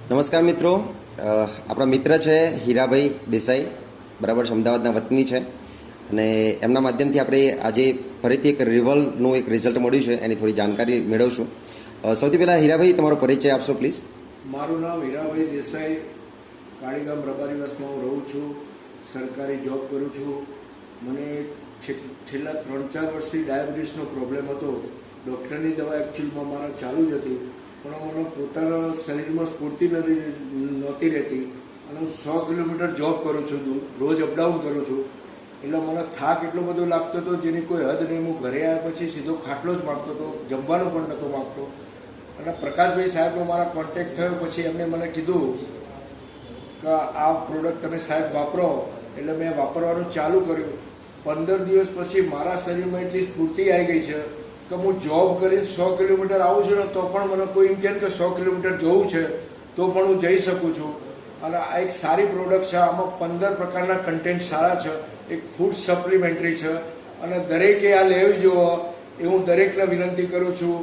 નમસ્કાર મિત્રો, આપણા મિત્ર છે હીરાભાઈ દેસાઈ, બરાબર છે, અમદાવાદના વતની છે અને એમના માધ્યમથી આપણે આજે ફરીથી એક રિવોલ્વનું એક રિઝલ્ટ મળ્યું છે એની થોડી જાણકારી મેળવશું. સૌથી પહેલાં હીરાભાઈ તમારો પરિચય આપશો પ્લીઝ. મારું નામ હીરાભાઈ દેસાઈ, કાળીગામ રબારીવાસમાં હું રહું છું, સરકારી જોબ કરું છું. મને છેલ્લા 3-4 વર્ષથી ડાયાબિટીસનો પ્રોબ્લેમ હતો. ડૉક્ટરની દવા એકચ્યુઅલમાં મારા ચાલુ જ હતી, પણ મને પોતાના શરીરમાં સ્ફૂર્તિ નહોતી રહેતી અને હું 100 કિલોમીટર જોબ કરું છું, રોજ અપડાઉન કરું છું. એટલે મને થાક એટલો બધો લાગતો હતો જેની કોઈ હદ નહીં. હું ઘરે આવ્યા પછી સીધો ખાટલો જ માગતો હતો, જમવાનું પણ નહોતો માગતો. અને પ્રકાશભાઈ સાહેબનો મારા કોન્ટેક્ટ થયો પછી એમને મને કીધું કે આ પ્રોડક્ટ તમે સાહેબ વાપરો. એટલે મેં વાપરવાનું ચાલુ કર્યું. 15 દિવસ પછી મારા શરીરમાં એટલી સ્ફૂર્તિ આવી ગઈ છે કે હું જોબ કરીને 100 કિલોમીટર આવું છું ને તો પણ મને કોઈ એમ કહે કે 100 કિલોમીટર જવું છે તો પણ હું જઈ શકું છું. અને આ એક સારી પ્રોડક્ટ છે. આમાં 15 પ્રકારના કન્ટેન્ટ સારા છે. એક ફૂડ સપ્લિમેન્ટરી છે અને દરેકે આ લેવી જોવો એ હું દરેકને વિનંતી કરું છું.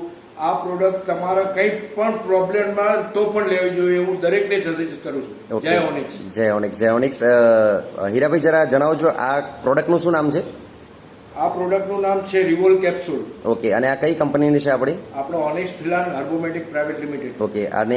આ પ્રોડક્ટ તમારા કંઈ પણ પ્રોબ્લેમમાં તો પણ લેવી જોઈએ હું દરેકને સજેસ્ટ કરું છું. જય ઓનિક્સ. જય ઓનિક્સ. જય ઓનિક્સ. હીરાભાઈ જરા જણાવજો આ પ્રોડક્ટનું શું નામ છે? આ પ્રોડક્ટનું નામ છે રિવોલ કેપ્સ્યુલ. ઓકે, અને આ કઈ કંપનીની છે આપણી? આપણો ઓનિક્સ ફિલાન હાર્બોમેટિક પ્રાઇવેટ લિમિટેડ. ઓકે, અને